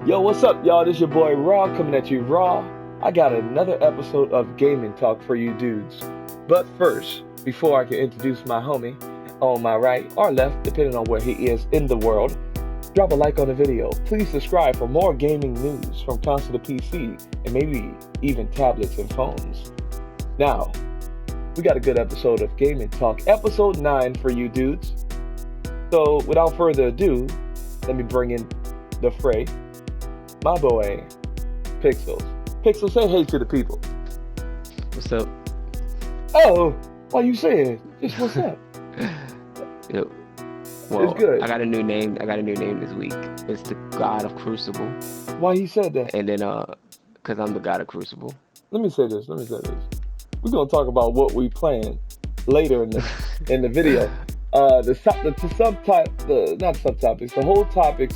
Yo, what's up, y'all? This your boy Raw coming at you raw. I got another episode of Gaming Talk for you dudes. But first, before I can introduce my homie on my right or left, depending on where he is in the world, drop a like on the video. Please subscribe for more gaming news from console to PC and maybe even tablets and phones. Now, we got a good episode of Gaming Talk, episode 9 for you dudes. So, without further ado, let me bring in the fray. My boy, Pixels. Pixels, say hey to the people. What's up? Oh, why you saying? Just what's up? Yep. Well, It's good. I got a new name. This week. It's the God of Crucible. Why he said that? And then, cause I'm the God of Crucible. Let me say this. We're gonna talk about what we playing later in the video. The whole topics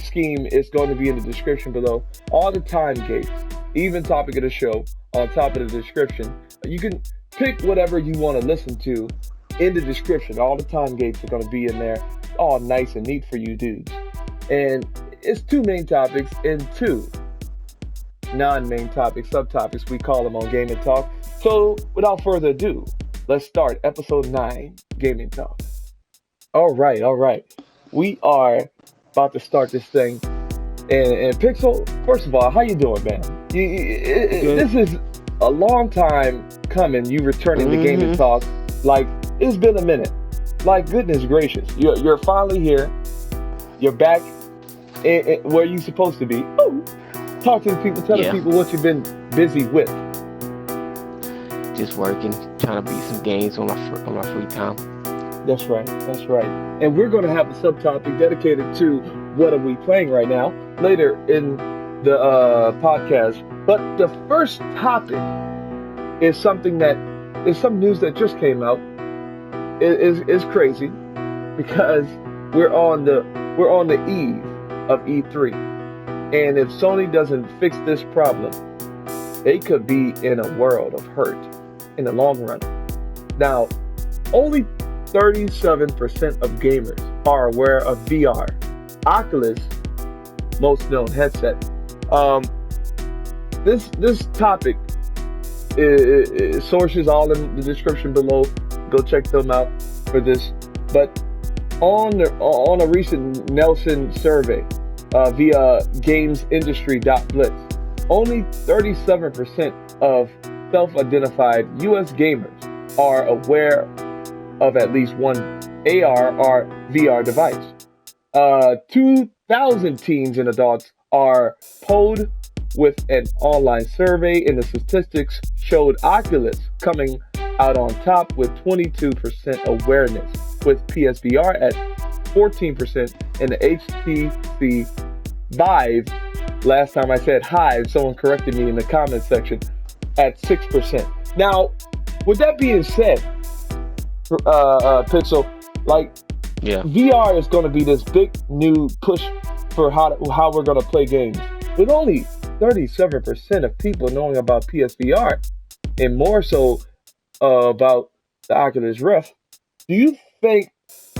scheme is going to be in the description below. All the time gates, even topic of the show on top of the description. You can pick whatever you want to listen to in the description. All the time gates are going to be in there, all nice and neat for you dudes. And it's 2 main topics and 2 non-main topics, subtopics. We call them on Gaming Talk. So without further ado, let's start episode 9, Gaming Talk. All right. We are about to start this thing. And Pixel, first of all, how you doing, man? This is a long time coming, you returning to Gaming Talk. Like, it's been a minute. Like, goodness gracious. You're finally here. You're back where you're supposed to be. Oh, talk to the people, tell the people what you've been busy with. Just working, trying to beat some games on my free time. That's right. And we're going to have a subtopic dedicated to what are we playing right now later in the podcast. But the first topic is some news that just came out. It is crazy because we're on the eve of E3, and if Sony doesn't fix this problem, they could be in a world of hurt in the long run. Now, only 37% of gamers are aware of VR. Oculus, most known headset. This topic is sources all in the description below. Go check them out for this. But on a recent Nelson survey via gamesindustry.blitz, only 37% of self-identified U.S. gamers are aware of at least one AR or VR device. 2,000 teens and adults are polled with an online survey, and the statistics showed Oculus coming out on top with 22% awareness, with PSVR at 14% and the HTC Vive, last time I said Hive, someone corrected me in the comment section, at 6%. Now, with that being said, Pixel, VR is going to be this big new push for how we're going to play games. With only 37% of people knowing about PSVR, and more so about the Oculus Rift, do you think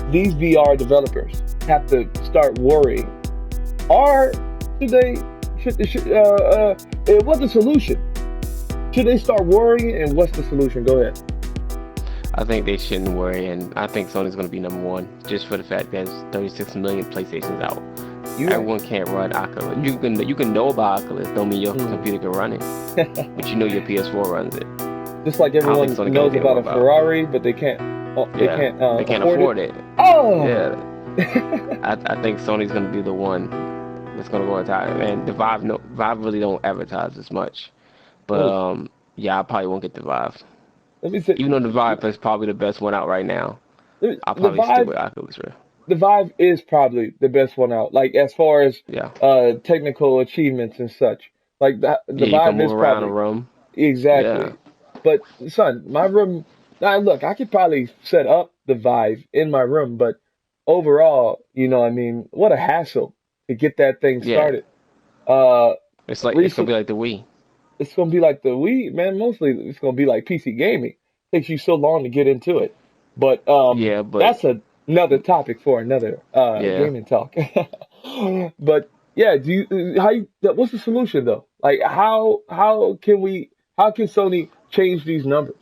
these VR developers have to start worrying, or what's the solution? Should they start worrying, and what's the solution? Go ahead. I think they shouldn't worry, and I think Sony's going to be number 1 just for the fact that there's 36 million PlayStations out. Everyone can't run Oculus. You can know about Oculus, don't mean your computer can run it, but you know your PS4 runs it. Just like everyone knows about a Ferrari, but they can't. They can't afford it. Oh, yeah. I think Sony's going to be the one that's going to go entire. And the Vive really don't advertise as much, but I probably won't get the Vive. Even though the Vive is probably the best one out right now, I'll probably stick with Oculus Rift. The Vive is probably the best one out, like as far as technical achievements and such. Like the Vive is probably a room. Exactly. Yeah. But son, my room. Now look, I could probably set up the Vive in my room, but overall, what a hassle to get that thing started. It's gonna be like the Wii. It's gonna be like the Wii, man. Mostly, it's gonna be like PC gaming. It takes you so long to get into it, but that's another topic for another gaming talk. But yeah, do you what's the solution though? Like how can Sony change these numbers?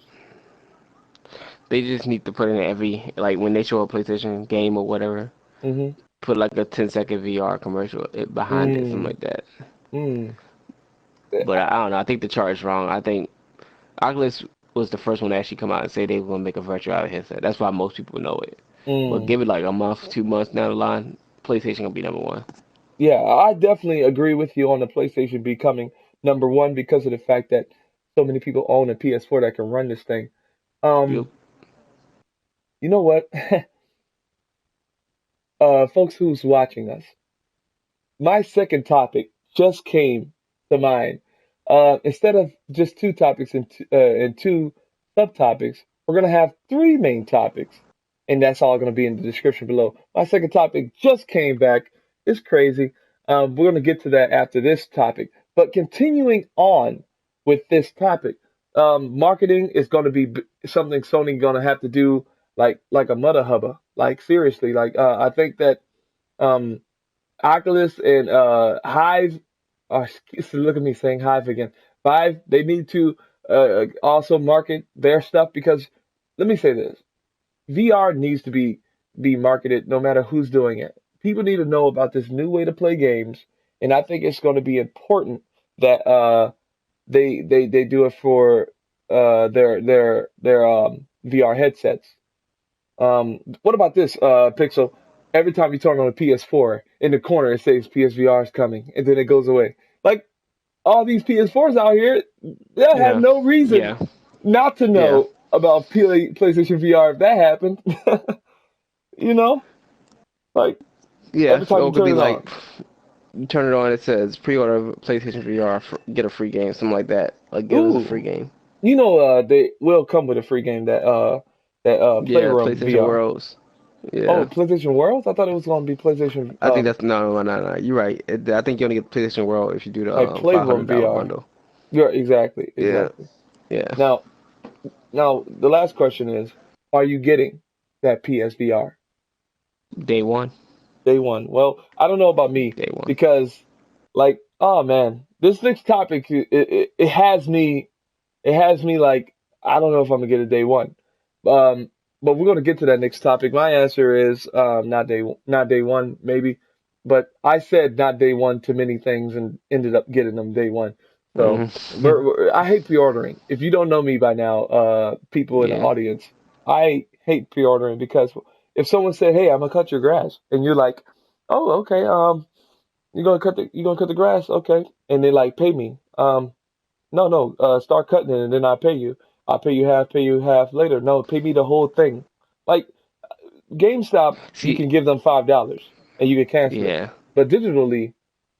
They just need to put in every like when they show a PlayStation game or whatever, Mm-hmm. put like a 10-second VR commercial behind it, something Mm, like that. mm, But I don't know. I think the chart is wrong. I think Oculus was the first one to actually come out and say they were gonna make a virtual reality headset. That's why most people know it. But mm. give it like a month, 2 months down the line, PlayStation gonna be number one. Yeah, I definitely agree with you on the PlayStation becoming number one because of the fact that so many people own a PS4 that can run this thing. Yep. Um, you know what? Folks who's watching us, my second topic just came to mind. Instead of just two topics and two subtopics, we're gonna have three main topics, and that's all gonna be in the description below. My second topic just came back. It's crazy. We're gonna get to that after this topic. But continuing on with this topic, marketing is gonna be something Sony gonna have to do like a mother hubba. Like seriously, like I think that. Um, Oculus and Hive. Look at me saying Hive again. Vive. They need to also market their stuff because let me say this: VR needs to be marketed no matter who's doing it. People need to know about this new way to play games, and I think it's going to be important that they do it for their VR headsets. What about this, Pixel? Every time you turn on a PS4, in the corner it says PSVR is coming, and then it goes away. Like all these PS4s out here, they'll have Yeah. no reason Yeah. not to Yeah. know about PlayStation VR if that happened. You know, like Yeah. every time So you it could turn be it on. like you turn it on, it says pre-order PlayStation VR, get a free game, something like that. Like give us a free Ooh, game. you know, they will come with a free game that Yeah, Playroom PlayStation VR. Worlds. Oh, Yeah. PlayStation Worlds? I thought it was going to be PlayStation I think that's no. You're right. I think you only get PlayStation World if you do the like Playroom $500 VR. bundle. Yeah, exactly, Yeah. exactly. Yeah. Now, now the last question is, are you getting that PSVR Day one. day one? Well, I don't know about me Day one. because, like, oh man, this next topic it has me like I don't know if I'm gonna get it day one. Um, but we're gonna get to that next topic. My answer is not day one maybe, but I said not day one to many things and ended up getting them day one. So Hmm. I hate pre-ordering. If you don't know me by now, people in the Yeah. audience, I hate pre-ordering because if someone said, "Hey, I'm gonna cut your grass," and you're like, "Oh, okay, you're gonna cut the grass, okay," and they like pay me, no, start cutting it and then I'll pay you. I'll pay you half later. No, pay me the whole thing. Like GameStop, you See. can give them $5 and you can cancel it. Yeah. But digitally,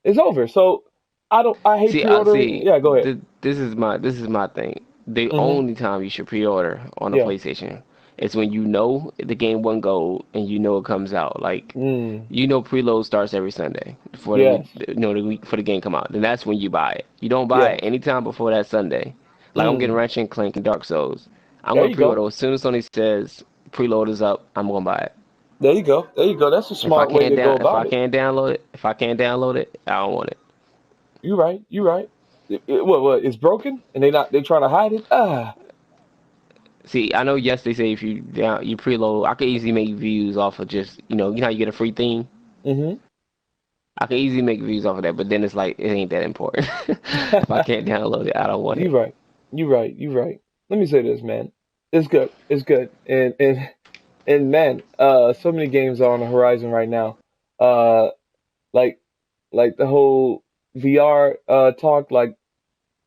it's over. So I hate See. I pre-ordering. see. Yeah, go ahead. This is my thing. The Hmm. only time you should pre-order on a Yeah. PlayStation is when you know the game won't go and you know it comes out. Like Mm. preload starts every Sunday for the week, Yes. the week for the game come out. Then that's when you buy it. You don't buy it Yes. anytime before that Sunday. Like I'm getting Mm. Ratchet and Clank and Dark Souls. I'm There gonna you go. pre-order as soon as Sony says preload is up. I'm gonna buy it. There you go. There you go. That's a smart way to go If about I it. can't download it, I don't want it. You right. You right. What? It's broken and they trying to hide it. Ah. See, I know yes they say if you preload, I could easily make views off of just you know how you get a free theme. Mm-hmm. I can easily make views off of that, but then it's like it ain't that important. If I can't download it, I don't want You it. right. You right. You right. Let me say this, man. It's good. It's good. And man, so many games are on the horizon right now. Uh, like like the whole VR talk. Like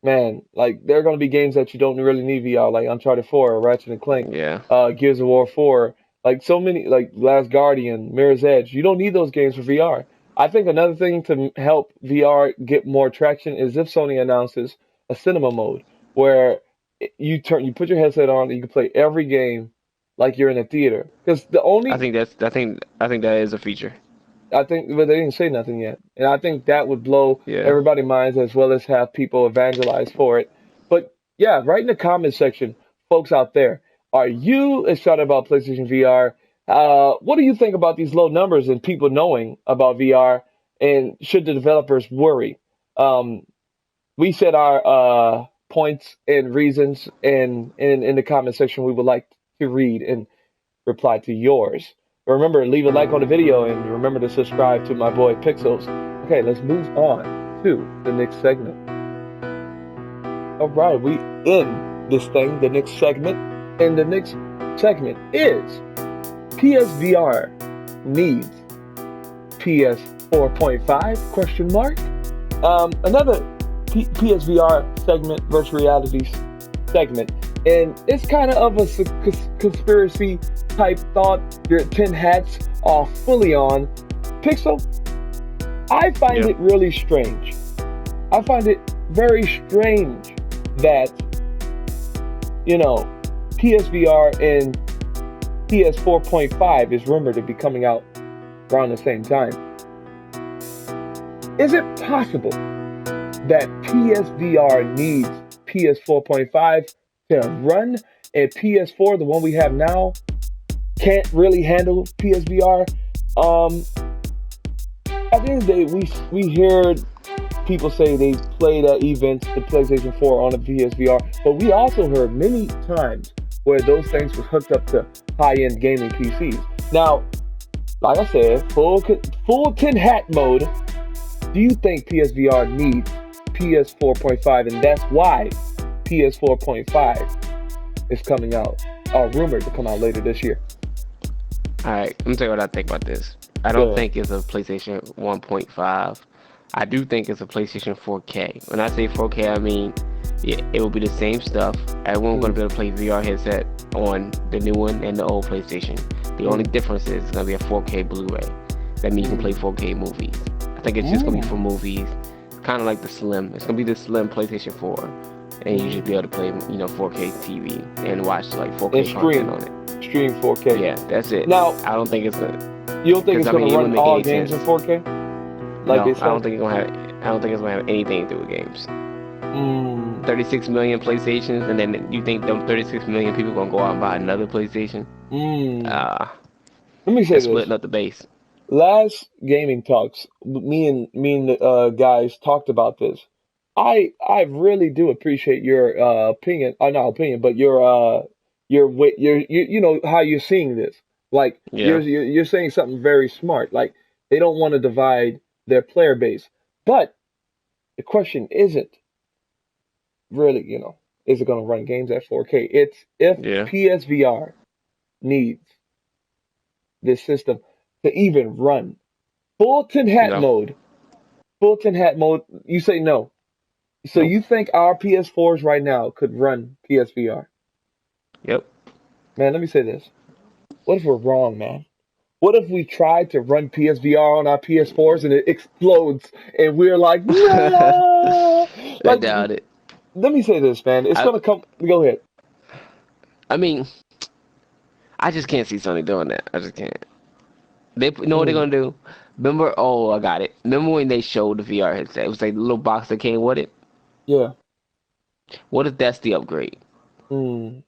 man, like there are gonna be games that you don't really need VR, like Uncharted 4, Ratchet and Clank, Yeah. Gears of War 4. Like so many, like Last Guardian, Mirror's Edge. You don't need those games for VR. I think another thing to help VR get more traction is if Sony announces a cinema mode where you put your headset on and you can play every game like you're in a theater. Because the only I think that is a feature. I think, but they didn't say nothing yet, and I think that would blow Yeah. everybody's minds as well as have people evangelize for it. But yeah, write in the comment section, folks out there, are you excited about PlayStation VR? What do you think about these low numbers and people knowing about VR? And should the developers worry? We said our points and reasons in the comment section we would like to read and reply to yours. Remember, leave a like on the video and remember to subscribe to my boy Pixels. Okay, let's move on to the next segment. All right, we in this thing, the next segment, and the next segment is PSVR needs PS 4.5 question mark. Another PSVR segment, virtual reality segment, and it's kind of a conspiracy type thought. Your 10 hats are fully on. Pixel, I find it really strange. I find it very strange that, you know, PSVR and PS 4.5 is rumored to be coming out around the same time. Is it possible that PSVR needs PS 4.5 to run and PS4, the one we have now, can't really handle PSVR? At the end of the day, we heard people say they played at events, the PlayStation 4 on the PSVR, but we also heard many times where those things were hooked up to high-end gaming PCs. Now, like I said, full 10 hat mode. Do you think PSVR needs PS 4.5, and that's why PS 4.5 is coming out, or rumored to come out later this year? Alright, let me tell you what I think about this. I don't think it's a PlayStation 1.5. I do think it's a PlayStation 4K. When I say 4K, I mean it will be the same stuff. Everyone's going to be able to play VR headset on the new one and the old PlayStation. The only difference is it's going to be a 4K Blu-ray. That means you can play 4K movies. I think it's just going to be for movies. Kind of like the Slim. It's going to be the Slim PlayStation 4. And you just be able to play, 4K TV and watch like 4K content on it. Stream 4K. Yeah, that's it. Now, I don't think it's you don't think it's going to run all games in 4K? Like no, I don't think it's going to have anything to do with games. 36 million PlayStations, and then you think them 36 million people going to go out and buy another PlayStation? Let me say this. Splitting up the base. Last gaming talks, me and the guys talked about this. I really do appreciate your opinion. Not opinion, but your you know how you're seeing this. Like you're saying something very smart. Like they don't want to divide their player base, but the question isn't really, is it going to run games at 4K? It's if PSVR needs this system to even run full 10 hat mode. Full 10 hat mode. You say no. So you think our PS4s right now could run PSVR? Yep. Man, let me say this. What if we're wrong, man? What if we tried to run PSVR on our PS4s and it explodes and we're like, no! I doubt it. Let me say this, man. It's going to come. Go ahead. I mean, I just can't see Sony doing that. I just can't. They know what they're going to do? Remember? Oh, I got it. Remember when they showed the VR headset? It was like the little box that came with it? Yeah. What if that's the upgrade? Maybe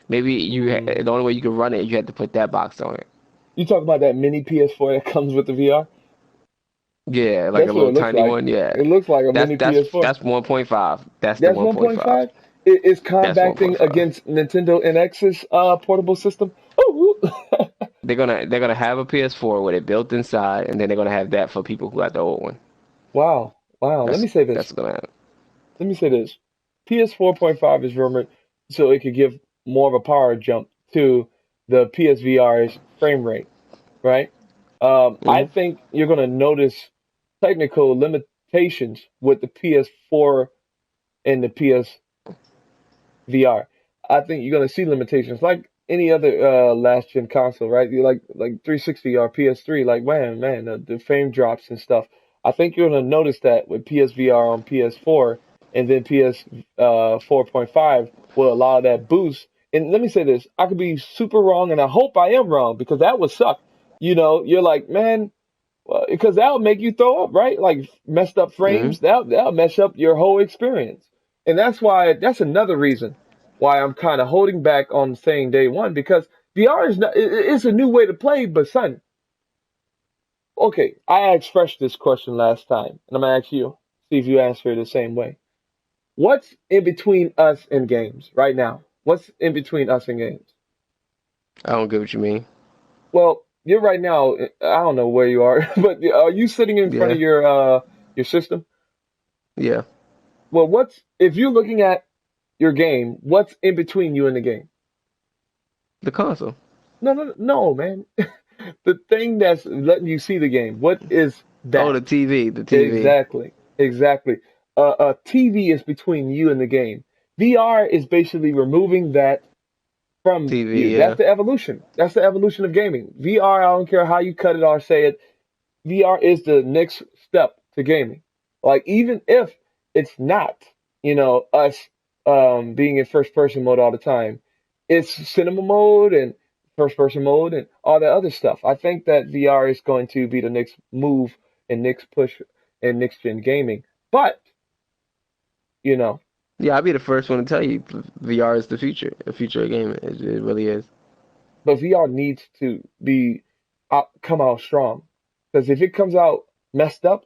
the only way you can run it, you had to put that box on it. You talking about that mini PS4 that comes with the VR? Yeah, like a little tiny one. Yeah, it looks like a mini PS4. That's 1.5. That's the 1.5. It's combating against Nintendo NX's portable system. They're gonna have a PS4 with it built inside, and then they're gonna have that for people who have the old one. Wow. Let me say this. That's gonna happen. Let me say this. PS 4.5 is rumored so it could give more of a power jump to the PSVR's frame rate, right? I think you're going to notice technical limitations with the PS4 and the PSVR. I think you're going to see limitations like any other last gen console, right? You like 360 or PS3, like man, the frame drops and stuff. I think you're going to notice that with PSVR on PS4, and then PS 4.5 will allow that boost. And let me say this, I could be super wrong, and I hope I am wrong, because that would suck. You're like, man, well, because that'll make you throw up, right? Like messed up frames, that'll mess up your whole experience. And that's another reason why I'm kind of holding back on saying day one, because VR it's a new way to play, but son, Okay, I expressed this question last time, and I'm gonna ask you, see if you answer it the same way. What's in between us and games right now? What's in between us and games? I don't get what you mean. Well, you're right now. I don't know where you are, but are you sitting in front Yeah, of your system? yeah. Well, what's if you're looking at your game? What's in between you and the game? The console. No, no, no, man. The thing that's letting you see the game. What is Oh, that? the TV. The TV. Exactly, exactly. A TV is between you and the game. VR is basically removing that from you. TV. That's Yeah. the evolution. That's the evolution of gaming. VR, I don't care how you cut it or say it. VR is the next step to gaming. Like even if it's not, us being in first person mode all the time, it's cinema mode and first person mode and all that other stuff. I think that VR is going to be the next move and next push in next gen gaming. But, you know, Yeah, I'll be the first one to tell you VR is the future of gaming. It really is. but VR needs to be come out strong. Because if it comes out messed up,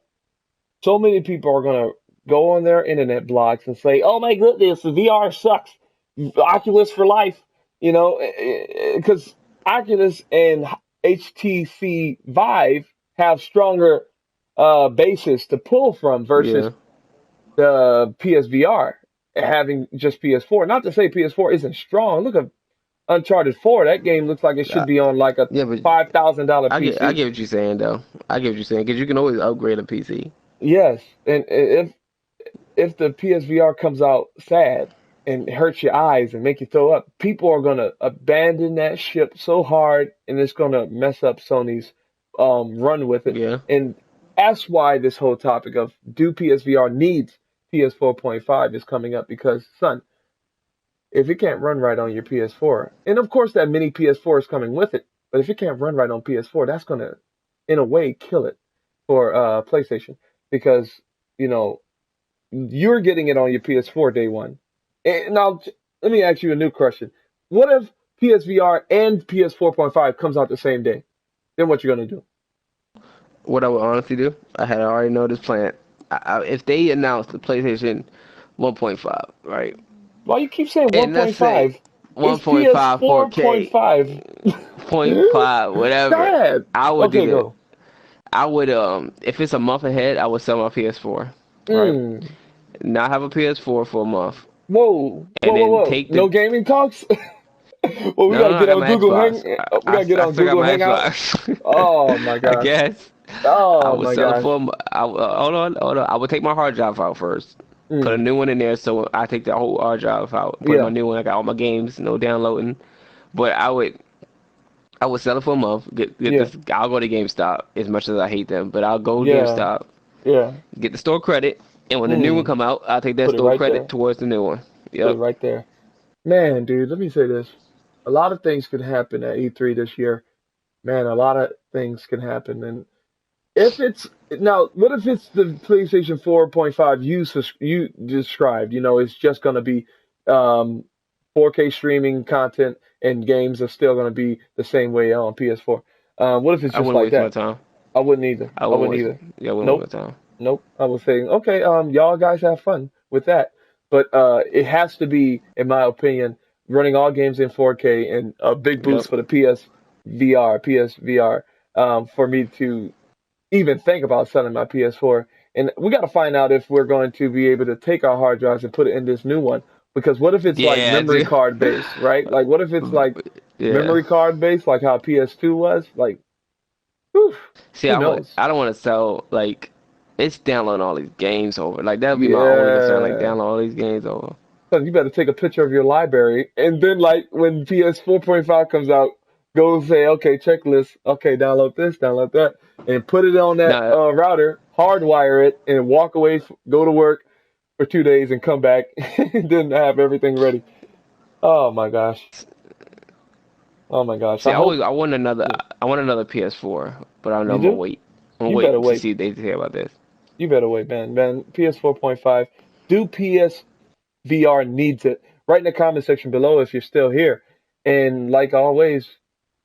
so many people are gonna go on their internet blogs and say, "Oh my goodness, the VR sucks. Oculus for life." Because Oculus and HTC Vive have stronger bases to pull from versus Yeah. the PSVR having just PS4. Not to say PS4 isn't strong. Look at Uncharted 4. That game looks like it should Uh, be on like a yeah, but $5,000 I PC. get what you're saying though. I get what you're saying because you can always upgrade a PC. Yes, and if the PSVR comes out sad and hurts your eyes and make you throw up, people are gonna abandon that ship so hard, and it's gonna mess up Sony's run with it. Yeah. And that's why this whole topic of do PSVR needs PS4.5 is coming up because, son, if it can't run right on your PS4, and of course that mini PS4 is coming with it, but if it can't run right on PS4, that's gonna, in a way, kill it for PlayStation because you know you're getting it on your PS4 day one. And now, let me ask you a new question. What if PSVR and PS 4.5 comes out the same day? Then what you gonna do? What I would honestly do, I had already know this plan. If they announced the PlayStation 1.5, right, Why you keep saying and let's say 1.5? It's PS 1.5 4K, 4.5. point 0.5, whatever, Sad. I would do Okay, this. go. I would if it's a month ahead, I would sell my PS4, right? Mm. Not have a PS4 for a month, Whoa, whoa, and whoa, then whoa. take No the gaming talks? Well, we no, gotta no, I get got on my Google Xbox. We gotta get I on still got Google my Hangout. Xbox. Oh my I gosh. guess I Oh would my sell it gosh. for. Hold on. I would take my hard drive out first. Put a Mm. new one in there, so I take the whole hard drive out. Put in my Yeah, new one. I got all my games, no downloading. But I would sell it for a month. Get yeah, this. I'll go to GameStop as much as I hate them, but I'll go to yeah, GameStop, yeah. get the store credit, and when the new one Mm. come out, I'll take that Put it store right credit there. towards the new one. Put it Yep. right there. Man, dude, let me say this. A lot of things could happen at E3 this year. Man, a lot of things can happen. And if it's now, what if it's the PlayStation 4.5 you described? It's just going to be um, 4K streaming content and games are still going to be the same way on PS4. What if it's I just wouldn't like waste my that? time. I wouldn't either. I I wouldn't wouldn't waste. either. Yeah, I wouldn't Nope. waste my time. Nope. I was saying, okay, y'all guys have fun with that. But it has to be, in my opinion, running all games in 4K and a big boost Yep. for the PSVR, for me to even think about selling my PS4. And we got to find out if we're going to be able to take our hard drives and put it in this new one. Because what if it's like Yeah, memory dude. card based, right? Like, what if it's like Yeah. memory card based, like how PS2 was? Like, whew, See, who knows? I don't want to sell like it's downloading all these games over. Like that would be my only concern. Like Yeah. download all these games over. So you better take a picture of your library, and then like when PS 4.5 comes out, go say, okay, checklist, okay, download this, download that, and put it on that Now, router, hardwire it, and walk away, go to work for 2 days, and come back, and then have everything ready. Oh my gosh, oh my gosh. see, I hope yeah, I want another PS4, but I know you I'm gonna do. wait. I'm gonna You better wait to wait. see if they say about this. You better wait, man. Man, PS 4.5. Do PSVR needs it? Write in the comment section below if you're still here. And like always,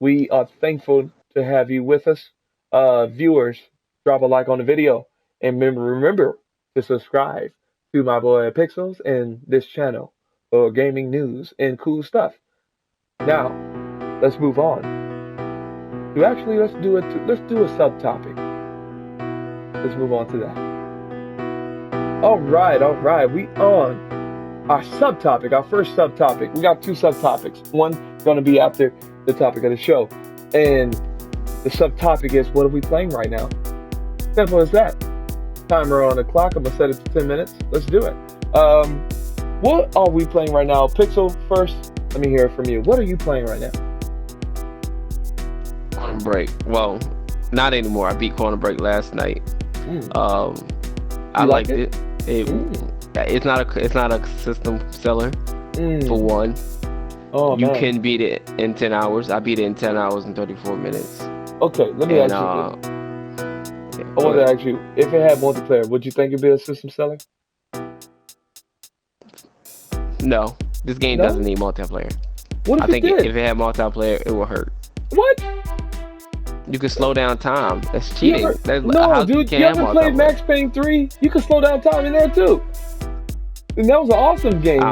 we are thankful to have you with us. viewers, drop a like on the video. And remember to subscribe to my boy Pixels and this channel for gaming news and cool stuff. Now, let's move on. Actually, let's do a subtopic. Let's move on to that. All right. We on our subtopic, our first subtopic. We got two subtopics. One going to be after the topic of the show, and the subtopic is, what are we playing right now? Simple as that. Timer on the clock. I'm gonna set it to 10 minutes. Let's do it. What are we playing right now? Pixel, first, let me hear it from you. What are you playing right now? Quantum Break. Well, not anymore. I beat Quantum Break last night. I liked it. It's not a system seller for one. Oh, you can beat it in 10 hours. I beat it in 10 hours and 34 minutes. Okay, let me ask you. I want to ask you, if it had multiplayer, would you think it'd be a system seller? No, this game doesn't need multiplayer. What if I think it did? if it had multiplayer, it would hurt. What? You can slow down time. That's cheating. No, dude. You ever played Max Payne 3? You can slow down time in there too. And that was an awesome game.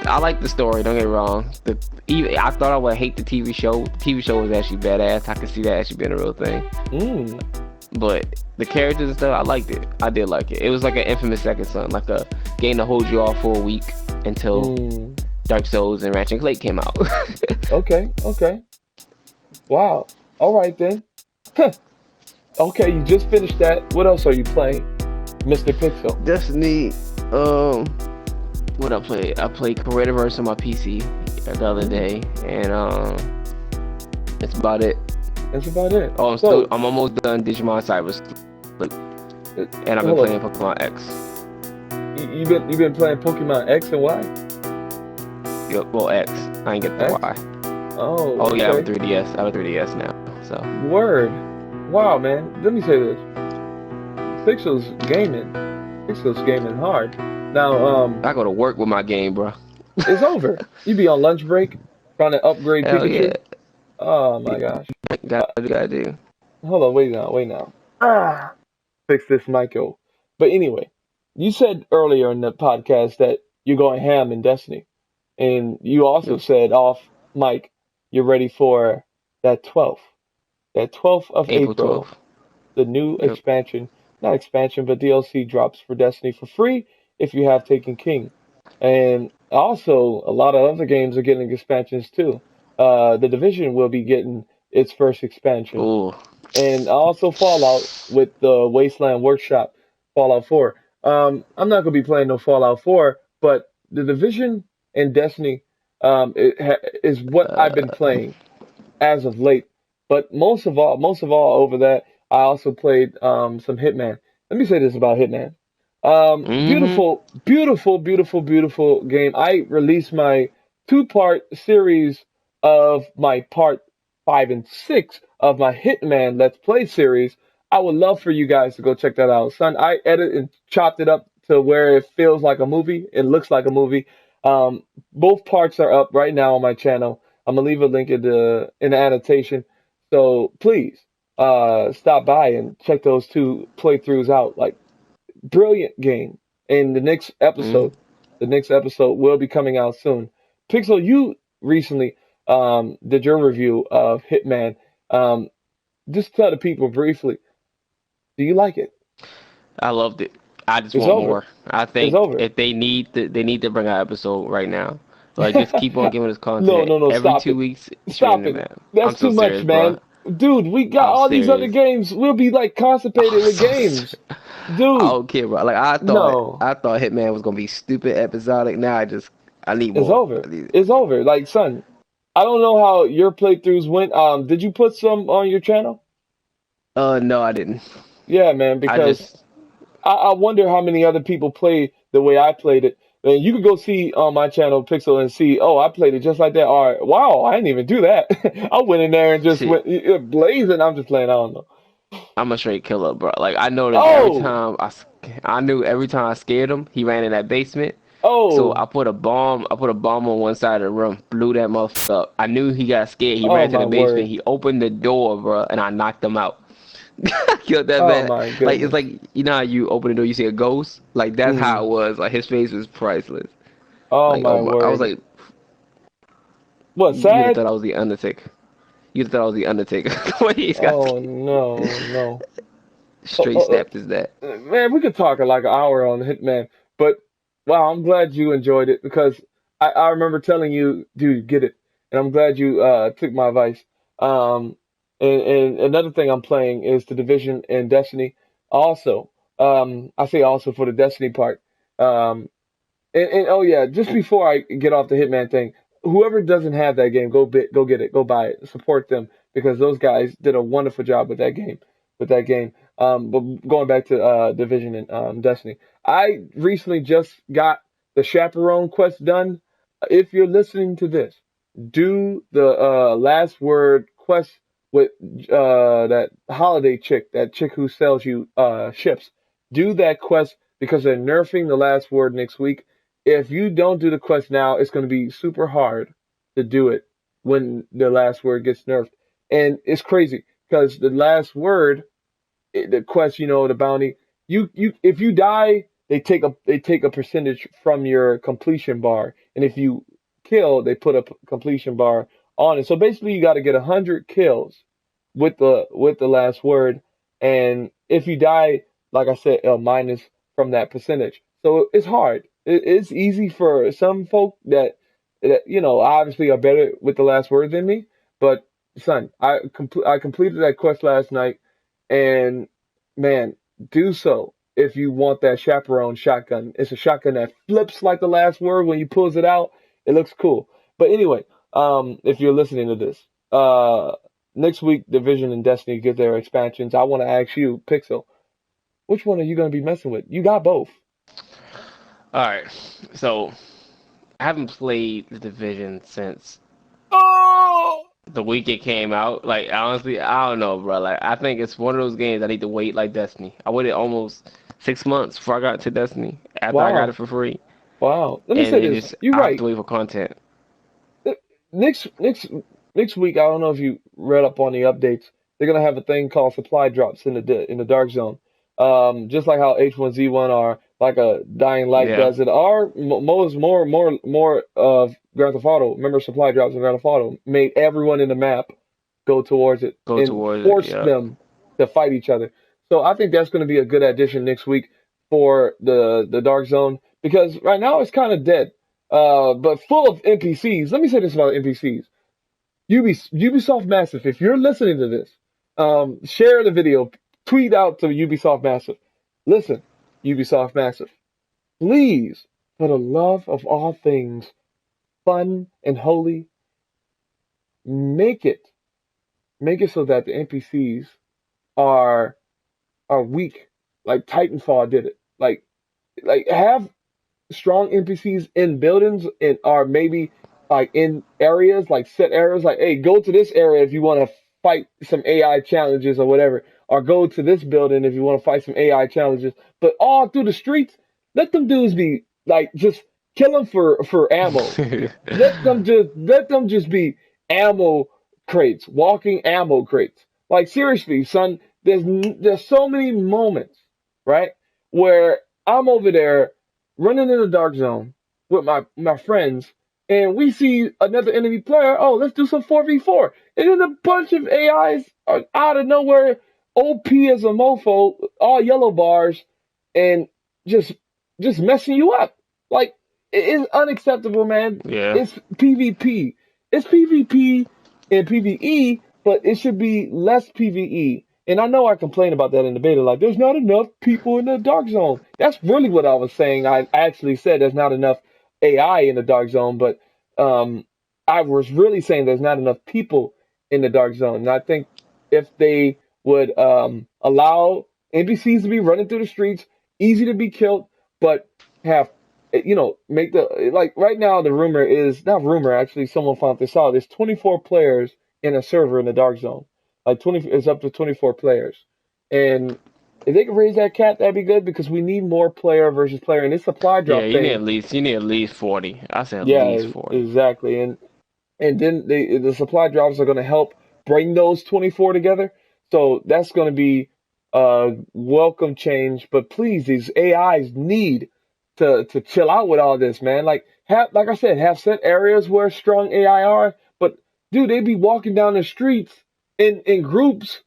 I like the story. Don't get me wrong. I thought I would hate the TV show. The TV show was actually badass. I could see that actually being a real thing. But the characters and stuff, I liked it. I did like it. It was like an Infamous Second Son, like a game to hold you off for a week until Dark Souls and Ratchet & Clank came out. Okay. Wow. All right then. Okay, you just finished that. What else are you playing, Mr. Pixel? Destiny. What I played? I played Creativerse on my PC the other day, and that's about it. That's about it. Oh, I'm almost done Digimon Cyber Sleuth, and I've been playing Pokemon X. You've been playing Pokemon X and Y? Yep, well, X. I ain't get the Y. Oh, okay. Yeah, I have a 3DS. I have a 3DS now. So. Word. Wow, man. Let me say this. Pixel's gaming hard. Now, I go to work with my game, bro. It's over. You be on lunch break trying to upgrade Pikachu. Yeah. Oh my gosh. Gotta do. Hold on, wait now. Fix this mic, yo. But anyway, you said earlier in the podcast that you're going ham in Destiny, and you also said off mic you're ready for that 12th of April 12th. The new expansion, not expansion, but DLC drops for Destiny for free if you have Taken King. And also, a lot of other games are getting expansions too. The Division will be getting its first expansion. Ooh. And also Fallout with the Wasteland Workshop, Fallout 4. I'm not going to be playing no Fallout 4, but the Division and Destiny is what I've been playing as of late. But most of all over that, I also played some Hitman. Let me say this about Hitman. Beautiful game. I released my 2-part series of my part 5 and 6 of my Hitman Let's Play series. I would love for you guys to go check that out. Son, I edited and chopped it up to where it feels like a movie. It looks like a movie. Both parts are up right now on my channel. I'm gonna leave a link in the annotation. So please stop by and check those 2 playthroughs out. Like, brilliant game. And the next episode will be coming out soon. Pixel, you recently did your review of Hitman. Just tell the people briefly, do you like it? I loved it. I just want more. I think if they need to bring an episode right now. Like, just keep on giving us content. No, every 2 weeks. Stop it. Man. That's too much, serious, man. Bro. Dude, we got all these other games. We'll be like constipated with games. Dude. I don't care, bro. Like, I thought Hitman was gonna be stupid episodic. Now I need more. It's over. It's over. Like, son, I don't know how your playthroughs went. Did you put some on your channel? No, I didn't. Yeah, man, because I wonder how many other people play the way I played it. And you could go see on my channel, Pixel, and see, oh, I played it just like that. Or, wow, I didn't even do that. I went in there and just went blazing. I'm just playing, I don't know. I'm a straight killer, bro. Like, I know that every time I scared him, he ran in that basement. So Oh, I put a bomb. I put a bomb on one side of the room, blew that motherfucker up. I knew he got scared. He oh ran to my the basement. word. He opened the door, bro, and I knocked him out. I killed that Oh man. my Like it's goodness. like you know how you open the door, you see a ghost. Like that's how Mm. it was. Like his face was priceless. Oh Like oh my my, I was word. like, What, you'd have sad? thought I was the Undertaker. You'd have thought I was the Undertaker. The way he's got Oh no, no. Oh, straight snapped his neck. man, we could talk like an hour on Hitman, but wow, I'm glad you enjoyed it because I remember telling you, dude, get it, and I'm glad you took my advice. Um, and another thing I'm playing is the Division and Destiny. Also, I say also for the Destiny part. Um, and oh yeah, just before I get off the Hitman thing, whoever doesn't have that game, go get it, go buy it, support them because those guys did a wonderful job with that game, with that game. But going back to Division and Destiny, I recently just got the Chaperone quest done. If you're listening to this, do the last word quest with that holiday chick, that chick who sells you ships. Do that quest because they're nerfing the last word next week. If you don't do the quest now, it's going to be super hard to do it when the last word gets nerfed. And it's crazy because the last word, the quest, the bounty, if you die, they take a percentage from your completion bar, and if you kill, they put a completion bar on it. So basically, you got to get 100 kills with the last word, and if you die, like I said, minus from that percentage. So it's hard. It's easy for some folk that obviously are better with the last word than me, but son, I completed that quest last night, and man, do so if you want that chaperone shotgun. It's a shotgun that flips like the last word when you pulls it out. It looks cool. But anyway, if you're listening to this, next week Division and Destiny get their expansions. I want to ask you, Pixel, which one are you going to be messing with? You got both. All right, so I haven't played the Division since Oh, the week it came out. Like honestly, I don't know, bro. Like I think it's one of those games I need to wait like Destiny. I waited almost 6 months before I got to Destiny after I got it wow, for free, wow. Let me and say it this. just You're I have right. to wait for content. Next week, I don't know if you read up on the updates. They're gonna have a thing called supply drops in the dark zone. Just like how H1Z1 are like a Dying Light Yeah, does it. Or most more of Grand Theft Auto. Remember supply drops in Grand Theft Auto made everyone in the map go towards it go and towards it. forced Yeah. them to fight each other. So I think that's going to be a good addition next week for the dark zone because right now it's kind of dead. But full of NPCs. Let me say this about NPCs. Ubisoft Massive, if you're listening to this, share the video, tweet out to Ubisoft Massive. Listen, Ubisoft Massive, please, for the love of all things fun and holy, make it make it so that the NPCs are are weak, like Titanfall did it. Like have strong NPCs in buildings and are maybe like in areas, like set areas, like hey, go to this area if you want to fight some AI challenges or whatever, or go to this building if you want to fight some AI challenges. But all through the streets, let them dudes be like just kill them for ammo. Let them just be ammo crates, walking ammo crates. Like seriously, son, there's so many moments, right, where I'm over there running in the dark zone with my friends, and we see another enemy player. Oh, let's do some 4v4. And then a bunch of AIs are out of nowhere, OP as a mofo, all yellow bars, and just just messing you up. Like it is unacceptable, man. Yeah. It's PvP. It's PvP and PvE, but it should be less PvE. And I know I complain about that in the beta, like there's not enough people in the dark zone. That's really what I was saying. I actually said there's not enough AI in the dark zone, but um, I was really saying there's not enough people in the dark zone. And I think if they would allow NPCs to be running through the streets, easy to be killed, but have make the like right now the rumor is not rumor actually someone found this out. There's 24 players in a server in the dark zone. Like 20 is up to 24 players, and If they can raise that cap, that'd be good because we need more player versus player, and this supply Yeah, drop thing. you need at least 40. I said at Yeah, least 40. exactly, and then the supply drops are going to help bring those 24 together. So that's going to be a welcome change. But please, these AIs need to chill out with all this, man. Like I said, have set areas where strong AI are. But dude, they be walking down the streets in groups.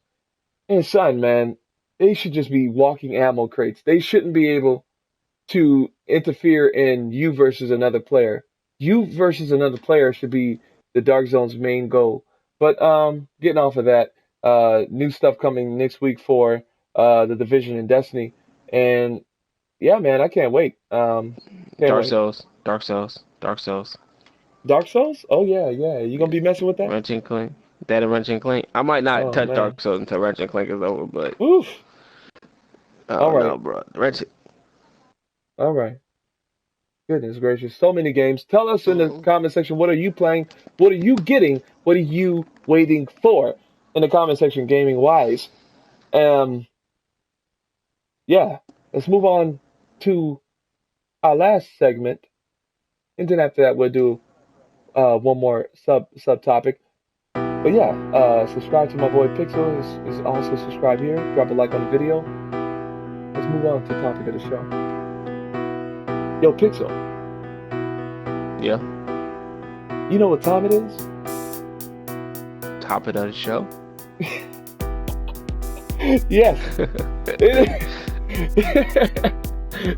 And son, man, they should just be walking ammo crates. They shouldn't be able to interfere in you versus another player. You versus another player should be the Dark Zone's main goal. But getting off of that, new stuff coming next week for the Division and Destiny, and yeah, man, I can't wait. Can't Dark wait. Souls, Dark Souls, Dark Souls. Dark Souls? Oh yeah, yeah. You gonna be messing with that? Wrench and Clink. That and Wrench and Clink. I might not Oh touch man. Dark Souls until Wrench and Clink is over, but Oof. I All don't right. know, bro. Wrench. All right. Goodness gracious, so many games. Tell us in the comment section, what are you playing? What are you getting? What are you waiting for? In the comment section, gaming wise. Yeah, let's move on to our last segment, and then after that we'll do one more subtopic. But yeah, subscribe to my boy Pixel. Is also subscribe here. Drop a like on the video. Let's move on to the topic of the show. Yo, Pixel. Yeah. You know what time it is? Topic of the show. Yes, it is.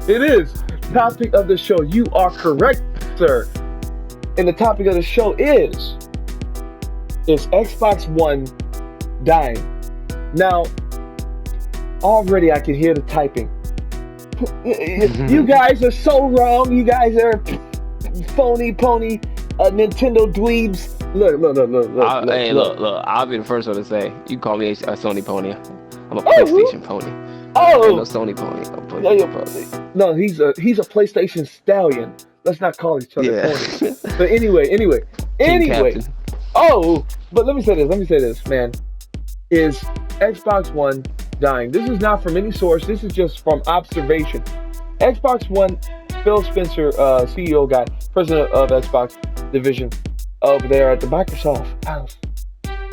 It is topic of the show. You are correct, sir. And the topic of the show is Xbox One dying? Now, already I can hear the typing. You guys are so wrong. You guys are phony pony Nintendo dweebs. Look. Hey, look. I'll be the first one to say, you call me a Sony pony. I'm a PlayStation pony. Oh, ain't no Sony pony. I'm a PlayStation pony. No, he's a PlayStation stallion. Let's not call each other ponies. But anyway. Oh, but let me say this, man. Is Xbox One dying? This is not from any source. This is just from observation. Xbox One, Phil Spencer, CEO guy, president of Xbox division over there at the Microsoft house,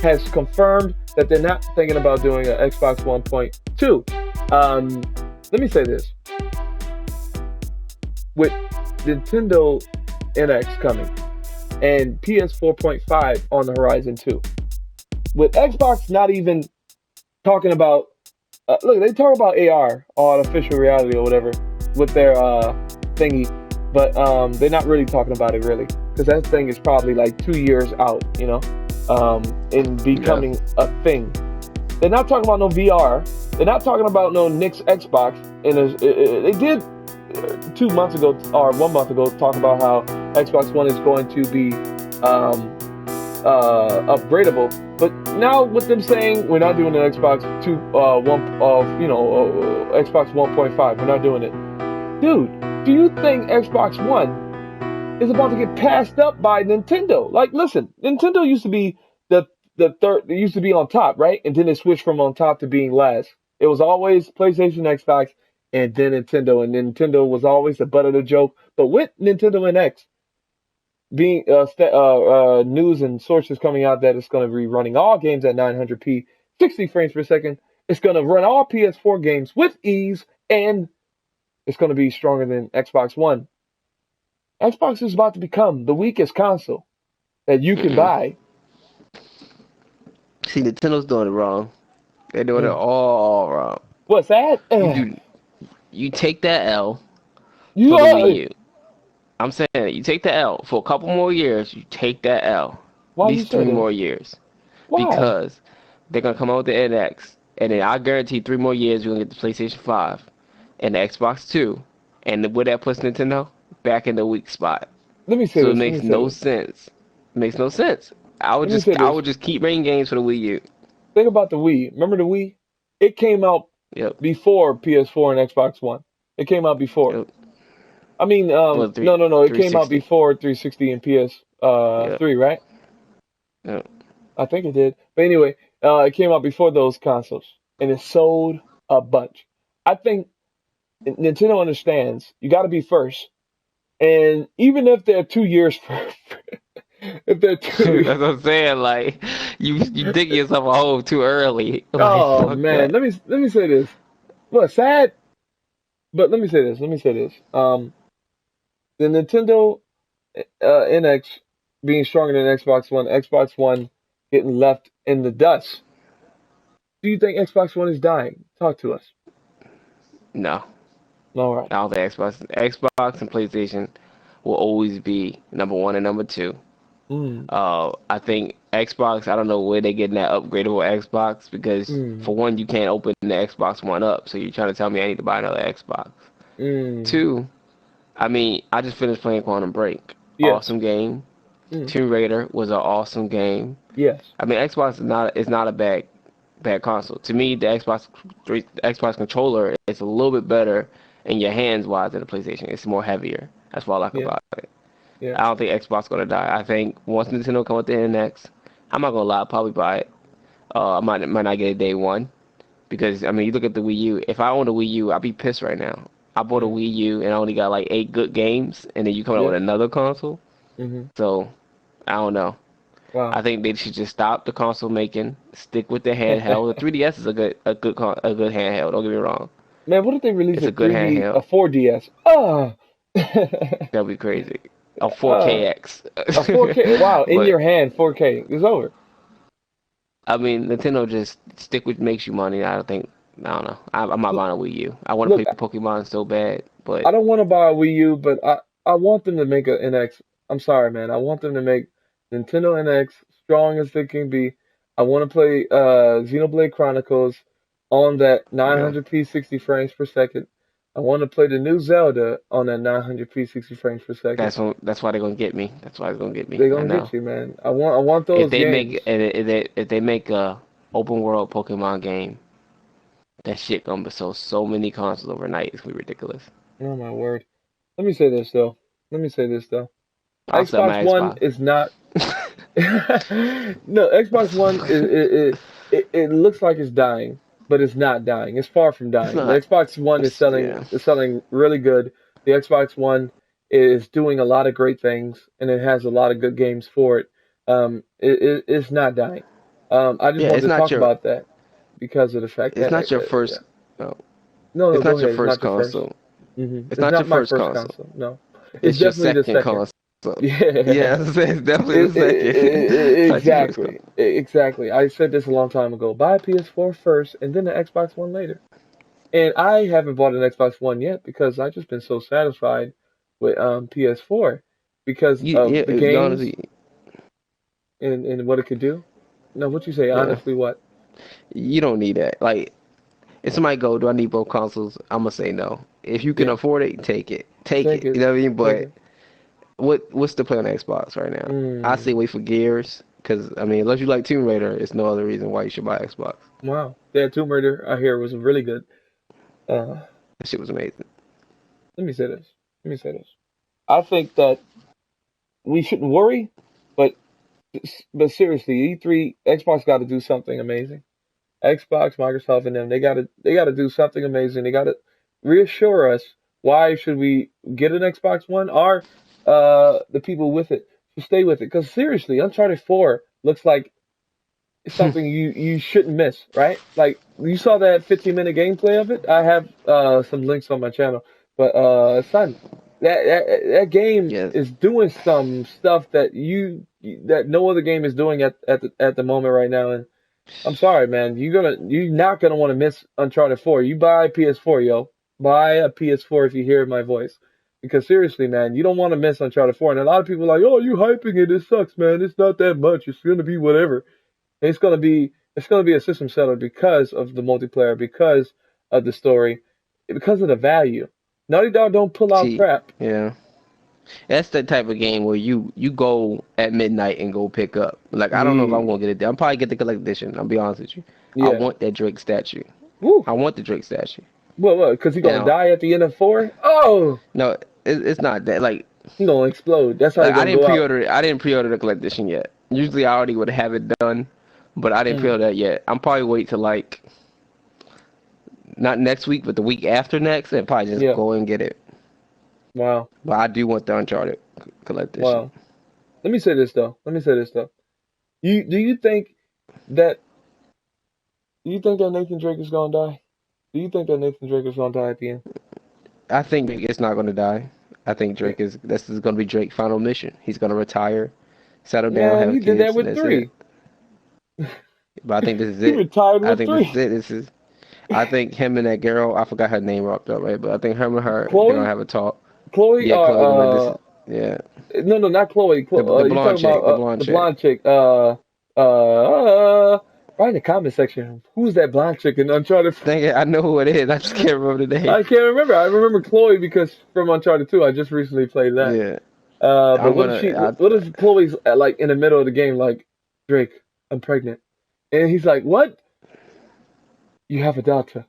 has confirmed that they're not thinking about doing an Xbox 1.2. Let me say this. With Nintendo NX coming and PS 4.5 on the horizon too, with Xbox not even talking about, look, they talk about AR, artificial reality or whatever, with their thingy, but they're not really talking about it really, because that thing is probably like 2 years out, in becoming a thing. They're not talking about no VR. They're not talking about no next Xbox. And they did 2 months ago or 1 month ago talk about how Xbox One is going to be upgradable. But now with them saying we're not doing an Xbox Xbox 1.5, we're not doing it. Dude, do you think Xbox One is about to get passed up by Nintendo? Like, listen, Nintendo used to be the third. It used to be on top, right? And then it switched from on top to being last. It was always PlayStation, Xbox, and then Nintendo. And Nintendo was always the butt of the joke. But with Nintendo NX being news and sources coming out that it's going to be running all games at 900p, 60 frames per second. It's going to run all PS4 games with ease, and it's going to be stronger than Xbox One. Xbox is about to become the weakest console that you can buy. See, Nintendo's doing it wrong. They're doing it all wrong. What's that? You take that L for the Wii U. I'm saying you take the L for a couple more years. You take that L. Why at least 3 more years. Why? Because they're gonna come out with the NX, and then I guarantee 3 more years you're gonna get the PlayStation 5 and the Xbox 2, and where that puts Nintendo back in the weak spot. Let me say so this. It makes no sense. It makes no sense. I would just keep making games for the Wii U. Think about the Wii. Remember the Wii? It came out before PS4 and Xbox One. It came out before. Yep. I mean, no. It came out before 360 and PS3, right? Yeah. I think it did. But anyway, it came out before those consoles, and it sold a bunch. I think Nintendo understands you got to be first, and even if they're 2 years, if they're two, That's what I'm saying. Like you dig yourself a hole too early. Like oh fuck man, that. let me say this. Well, sad, but let me say this. Let me say this. The Nintendo NX being stronger than Xbox One getting left in the dust. Do you think Xbox One is dying? Talk to us. No, All right. I don't think Xbox and PlayStation will always be number one and number two. Mm, I think Xbox. I don't know where they getting that upgradable Xbox because mm, for one, you can't open the Xbox One up. So you're trying to tell me I need to buy another Xbox. mm. Two, I mean, I just finished playing Quantum Break. Yes. Awesome game. Mm, Tomb Raider was an awesome game. yes. I mean, Xbox is not a bad console. To me, the Xbox controller is a little bit better in your hands wise than the PlayStation. It's more heavier. That's what I like Yeah. about it. Yeah. I don't think Xbox gonna die. I think once Nintendo come with the NX, I'm not gonna lie, I'll probably buy it. I might not get it day one because I mean, you look at the Wii U. If I owned a Wii U, I'd be pissed right now. I bought a Mm, Wii U and I only got like 8 good games, and then you come out with yes. another console. Mm-hmm. So I don't know. I Wow. think they should just stop the console making, stick with the handheld. The 3DS is a good handheld. Don't get me wrong, Man, what if they release it's a a good 3D, a handheld. 4DS? Ah. That'd be crazy. A uh, 4KX. a 4K. Wow, in But your hand, 4K. It's over. I mean, Nintendo just stick with makes you money. I don't know. I'm not buying a Wii U. I want to Look, play Pokemon so bad, but I don't want to buy a Wii U, but I want them to make an NX. I'm sorry, man. I want them to make Nintendo NX strong as they can be. I want to play Xenoblade Chronicles on that yeah, 900p 60 frames per second. I want to play the new Zelda on that 900p 60 frames per second. that's why they're gonna get me. That's why they're gonna get me. They're I gonna know. get you, man. I want those games. If they make a open world Pokemon game, that shit gonna be so many consoles overnight. It's gonna be ridiculous. Oh my word. Let me say this though. Let me say this though. I'll sell Xbox my One Xbox. is not. No, Xbox One it looks like it's dying, but it's not dying. It's far from It's dying. The not. Xbox One is It's, selling yeah. is selling really good. The Xbox One is doing a lot of great things, and it has a lot of good games for it. It's not dying. I just Yeah, wanted to talk about that because of the fact it's that not your yeah. first no, No, no, it's go not your ahead. It's first not your first. console. It's It's not your not my first first console. console. No, it's It's your definitely the second second. console. Yeah. Yeah, it's definitely the second. It's not your first Exactly. console. Exactly. I said this a long time ago. Buy a PS4 first and then the Xbox One later. And I haven't bought an Xbox One yet because I've just been so satisfied with PS4 because of the You games honestly, and what it could do. No, what you say? yeah, Honestly, what? you don't need that. Like, if somebody go, do I need both consoles? I'm gonna say no. If you can Yeah. afford it, take it. Take Take it. it. You know what I mean? Take But it. what's the play on Xbox right now? I say Mm. wait for Gears, because I mean, unless you like Tomb Raider, it's no other reason why you should buy Xbox. Wow. That Tomb Raider I hear was really good. Uh, That shit was amazing. let me say this. Let me say this. I think that we shouldn't worry, but seriously, E3, Xbox got to do something amazing. Xbox, Microsoft, and them, they got to do something amazing. They got to reassure us why should we get an Xbox One or the people with it to stay with it. Because seriously, Uncharted 4 looks like something you shouldn't miss, right? Like you saw that 15-minute gameplay of it. I have some links on my channel, but son, that game Yes. is doing some stuff that that no other game is doing at the moment right now. And I'm sorry, man, you're not gonna want to miss Uncharted 4. You buy a PS4, yo, buy a PS4 if you hear my voice. Because seriously, man, you don't want to miss Uncharted 4. And a lot of people are like, oh, you hyping it. It sucks, man. It's not that much. It's gonna be whatever. It's gonna be a system seller because of the multiplayer, because of the story, because of the value. Naughty Dog don't pull out See, crap. yeah. That's the type of game where you go at midnight and go pick up. Like I don't know if I'm Yeah, gonna get it. I'm probably get the collector's edition. I'll be honest with you. I yeah. want that Drake statue. Woo. I want the Drake statue. What? Because he gonna Now, die at the end of 4? Oh, no, it's not that. he gonna explode. That's how he Like I gonna didn't go out. pre-order it. I didn't pre-order the collector's edition yet. Usually I already would have it done, but I didn't Mm. pre-order that yet. I'm probably wait till like not next week, but the week after next, and probably just Yeah. go and get it. Wow. But I do want the Uncharted collector's Wow. edition. Let me say this though. You think that Nathan Drake is gonna die? Do you think that Nathan Drake is gonna die at the end? I think Drake is not going to die. I think this is going to be Drake's final mission. He's going to retire, settle down, Man, he have did that kids, and with that's it. 3. But I think this is He it. retired I with think this 3. is it. I think him and that girl, I forgot her name right there, right? But I think him and her, they're going to Chloe, have a talk. Chloe, Yeah, Chloe, but this is, yeah. no, not Chloe. The You blonde talking chick, about the blonde the chick. blonde chick? Right in the comment section. Who's that blonde chick in Uncharted? Dang it, I know who it is. I just can't remember the name. I can't remember. I remember Chloe because from Uncharted 2. I just recently played that. Yeah. But what if Chloe's like in the middle of the game, like, Drake, I'm pregnant, and he's like, what? You have a daughter,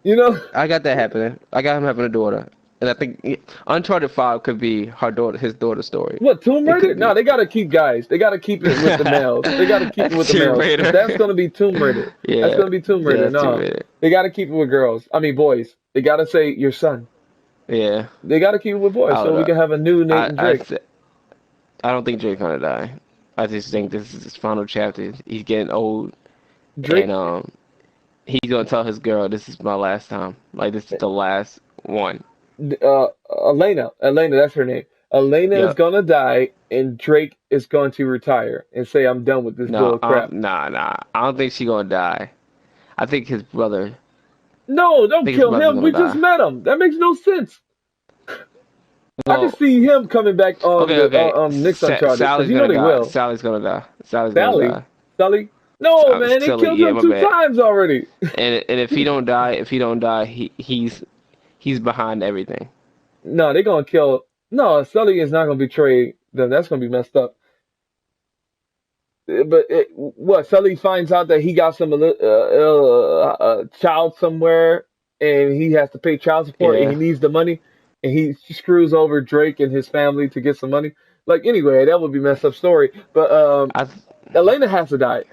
you know? I got that happening. I got him having a daughter. And I think Uncharted 5 could be his daughter's story. What, Tomb It Raider? could No, be. they gotta keep guys. They gotta keep it with the males. They gotta keep it with That's the Tomb males. 'Cause Raider. that's gonna be Tomb Raider. That's Yeah. gonna be Tomb Yeah, Raider. that's Tomb No, Raider. they gotta keep it with girls. I mean, boys. They gotta say your son. Yeah. They gotta keep it with boys I so don't we know. can have a new I, Nathan I, Drake. th- I don't think Drake's gonna die. I just think this is his final chapter. He's getting old, Drake, and he's gonna tell his girl, "This is my last time. Like this is the last one." Elena, that's her name. Elena is Yep. gonna die, and Drake is going to retire and say, "I'm done with this bull No, crap." nah. I don't think she's gonna die. I think his brother. No, I don't think his kill brother's him. gonna We just die. met him. That makes no sense. I can Well, see him coming back on the okay. next Uncharted because Sally's you know gonna they die. will. Sally's gonna die. Sally's gonna Sally, die. Sully. No, man, they Silly, killed yeah, him my two bad. times already. And if he don't die, he's behind everything. No, they're gonna kill. No, Sully is not gonna betray them. That's gonna be messed up. But what? Sully finds out that he got some child somewhere, and he has to pay child support, and he Yeah. needs the money, and he screws over Drake and his family to get some money. Like anyway, that would be a messed up story. But I Elena has to die.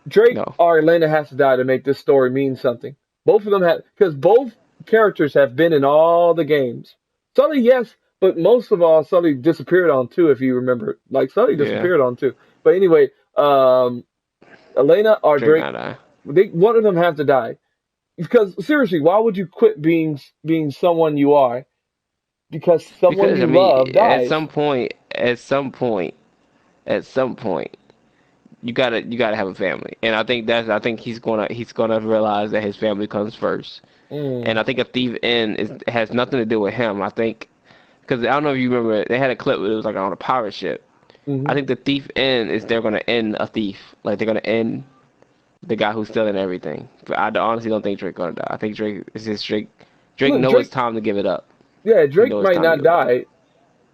Drake no. or Elena has to die to make this story mean something. Both of them have, because both characters have been in all the games. Sully, yes, but most of all, Sully disappeared on 2, if you remember. Like Sully Yeah. disappeared on 2. But anyway, Elena or Drake Drake, not die. one of them have to die. Because seriously, why would you quit being someone you are because someone Because I you mean, love dies? at some point, you gotta have a family, and I think he's gonna realize that his family comes first, Mm, and I think a thief in has nothing to do with him. I think because I don't know if you remember, they had a clip where it was like on a pirate ship. hmm I think the thief in is they're gonna end a thief, like they're gonna end the guy who's stealing everything. But I honestly don't think Drake gonna die. I think Drake is just Drake. Drake Look, know it's Drake. time to give it up. Yeah, He Drake knows it's might time to not give it up. die,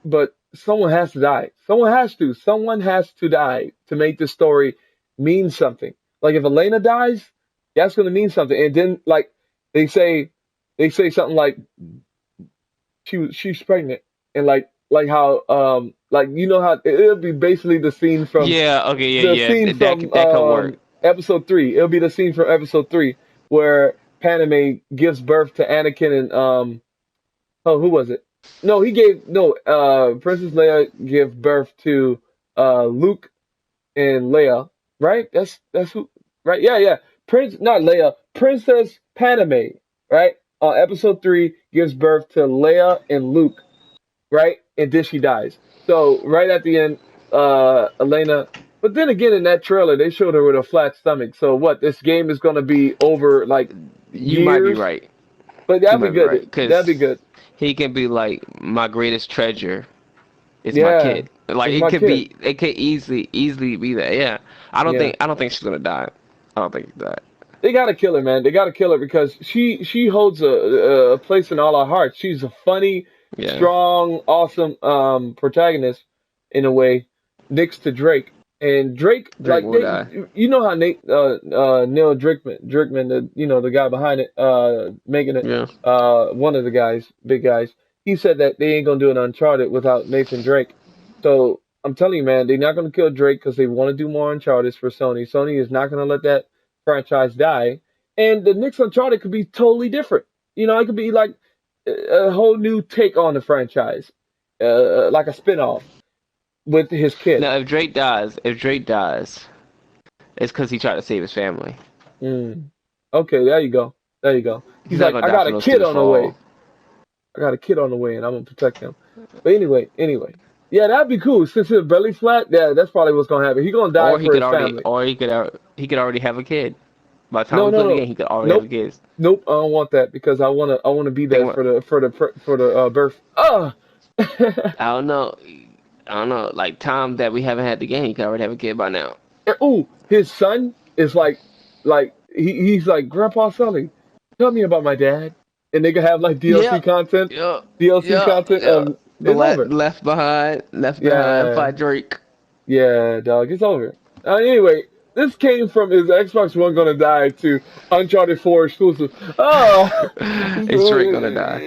but someone has to die. Someone has to. Someone has to die to make this story mean something. Like if Elena dies, that's going to mean something. And then like they say, they say something like she's pregnant, and like how like you know how it'll be basically Yeah. Okay. the Yeah. scene Yeah. from That could work. episode 3. It'll be the scene from episode 3 where Padme gives birth to Anakin and oh, who was it? No, he gave no. Princess Leia gave birth to Luke and Leia, right? That's who, right? Yeah, yeah. Not Leia. Princess Padme, right? On episode 3, gives birth to Leia and Luke, right? And then she dies. So right at the end, Elena. But then again, in that trailer, they showed her with a flat stomach. So what? This game is gonna be over like You might be years. right. But You that'd be might be right. good. That'd be Cause good. he can be like my greatest treasure is my Yeah, kid. Like it's my kid. it could easily be that. Yeah. Yeah. I don't think she's gonna die. I don't think she's that. They gotta kill her, man. They gotta kill her because she holds a place in all our hearts. She's a funny, Yeah. strong, awesome protagonist in a way, next to Drake. And Drake, Drake like will die. you know how Neil Drickman, the guy behind it, making it, Yeah. one of the guys, big guys. He said that they ain't gonna do an Uncharted without Nathan Drake. So I'm telling you, man, they're not gonna kill Drake because they want to do more Uncharted for Sony. Sony is not gonna let that franchise die. And the next Uncharted could be totally different. It could be like a whole new take on the franchise, like a spin-off with his kid. Now, if Drake dies, it's because he tried to save his family. Mm. Okay, there you go. There you go. He's He's not like, gonna I die got for a no kid stupid on the way. fall. I got a kid on the way, and I'm gonna protect him. But anyway, yeah, that'd be cool. Since his belly's flat, yeah, that's probably what's gonna happen. He's gonna die Or he for could his already, family. or he could already have a kid. By the time No, we no, play the no, game, he could already have a nope, kid. nope. I don't want that because I wanna be Think there about, for the birth. Ah. I don't know, like Tom that we haven't had the game, he could already have a kid by now. Ooh, his son is like he's like Grandpa Sully. Tell me about my dad, and they can have like DLC Yep, content. yep, DLC yep, content. yep. The It's over. left behind Yeah, by Drake. yeah, dog. It's over. Anyway, this came from is Xbox One gonna die to Uncharted 4 exclusive. Oh, Is Drake gonna die?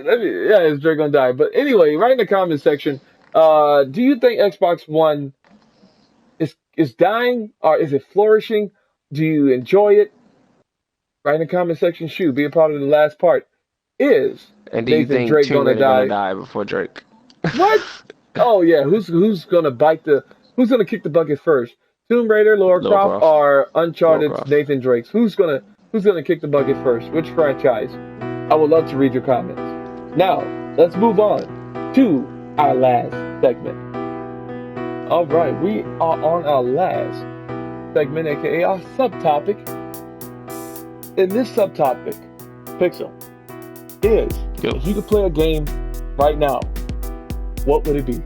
yeah, is Drake gonna die? But anyway, right in the comment section, do you think Xbox One is dying or is it flourishing? Do you enjoy it? Right in the comment section, shoot, be a part of the last part. Is And do you Nathan think Drake Tomb gonna Raider gonna die? die before Drake? What? Oh yeah, who's gonna who's gonna kick the bucket first? Tomb Raider, Lara Lara Croft, Croft. or Lara Uncharted's Croft. Nathan Drake's? Who's gonna kick the bucket first? Which franchise? I would love to read your comments. Now, let's move on to our last segment. All right, we are on our last segment, aka our subtopic. In this subtopic, Pixel, is Yo. if you could play a game right now, what would it be?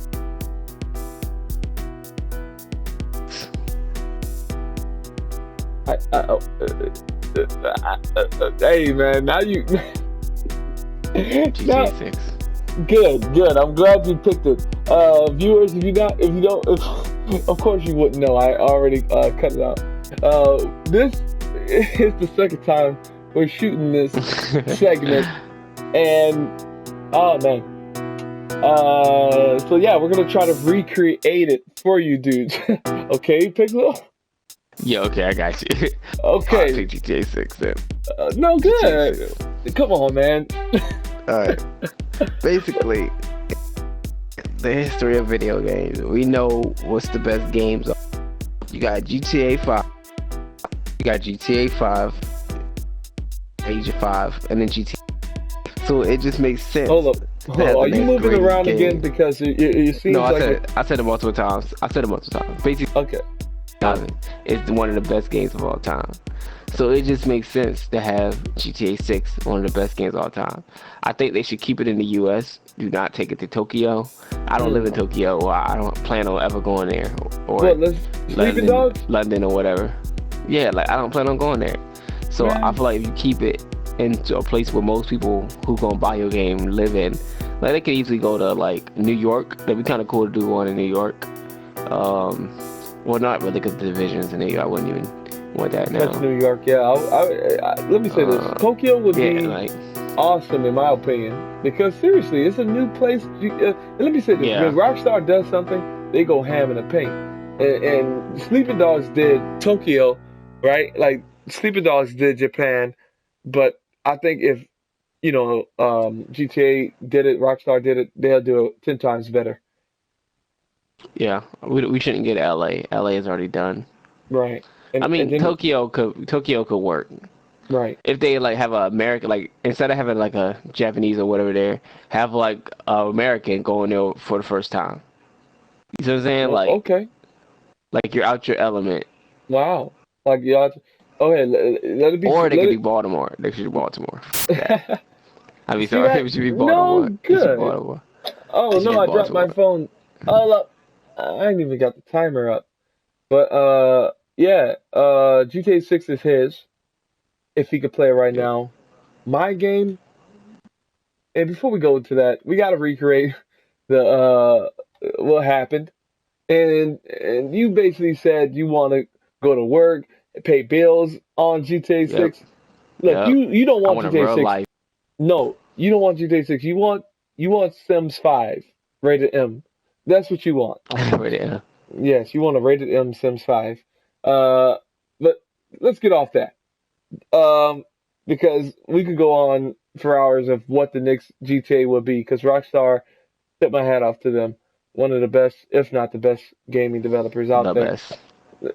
Hey man, now you now, GTA 6. good. I'm glad you picked it. Viewers, if you don't, of course you wouldn't know. I already cut it out. This is the second time we're shooting this segment, and oh man. So yeah, we're gonna try to recreate it for you dudes. Okay, Pixel? Yeah, okay, I got you. Okay. I'll take GTA 6 then. No good. Come on, man. Alright. Basically, the history of video games. We know what's the best games. You got GTA 5. You got GTA 5, Age of 5, and then GTA. So it just makes sense. Hold up. Are you moving around again? Because it seems I said it multiple times. Basically, okay. It's one of the best games of all time. So it just makes sense to have GTA 6, one of the best games of all time. I think they should keep it in the US. Do not take it to Tokyo. I don't live in Tokyo. I don't plan on ever going there. Or Sleeping Dogs? London or whatever. Yeah, like I don't plan on going there. So I feel like if you keep it into a place where most people who gonna buy your game live in, like they could easily go to like New York. That'd be kind of cool to do one in New York. Well, not really, because the division's in New York. I wouldn't even want that now. That's New York, yeah. Let me say this: Tokyo would be awesome in my opinion, because seriously, it's a new place. And let me say this: when Rockstar does something, they go ham in the paint. And Sleeping Dogs did Tokyo, right? Like Sleeping Dogs did Japan, but I think if GTA did it, Rockstar did it, they'll do it 10 times better. Yeah, we shouldn't get LA. LA is already done. Right. I mean, Tokyo could work. Right. If they like have a American, like instead of having like a Japanese or whatever there, have like a American going there for the first time. You know what I'm saying? Like okay. Like you're out your element. Wow. Like y'all. Okay, let it be. Or they could be Baltimore. They should be Baltimore. Yeah. I mean, sorry, it should be No Baltimore. good. Baltimore. Oh no, I dropped my phone all up. I ain't even got the timer up. But yeah, GTA 6 is his. If he could play it right now. My game. And before we go into that, we gotta recreate the what happened. And you basically said you want to go to work, pay bills on GTA 6. Look, you don't want GTA 6. Life. No, you don't want GTA 6. You want Sims 5 rated M. That's what you want. Rated M. Yes, you want a rated M Sims 5. But let's get off that. Because we could go on for hours of what the next GTA will be. Because Rockstar, tip my hat off to them, one of the best, if not the best, gaming developers out The there. best.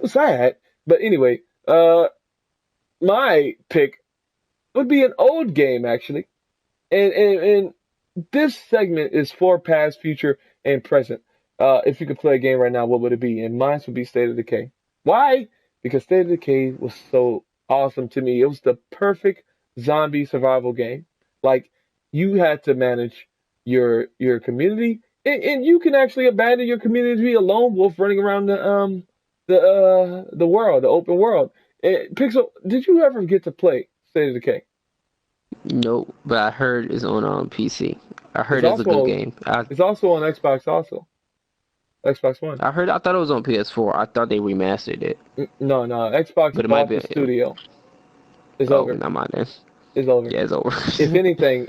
Sad, but anyway, my pick would be an old game actually, and this segment is for past, future, and present. If you could play a game right now, what would it be? And mine would be State of Decay. Why? Because State of Decay was so awesome to me. It was the perfect zombie survival game. Like you had to manage your community, and you can actually abandon your community to be a lone wolf running around the world, the open world. Pixel, did you ever get to play State of Decay? Nope, but I heard it's on PC. I It's heard it's a good also game. I it's also on Xbox, also Xbox One. I thought it was on PS4. I thought they remastered it, No, no, Xbox but it might bought be. the studio. It's Oh, over. not mine then. It's over. Yeah, it's over. If anything,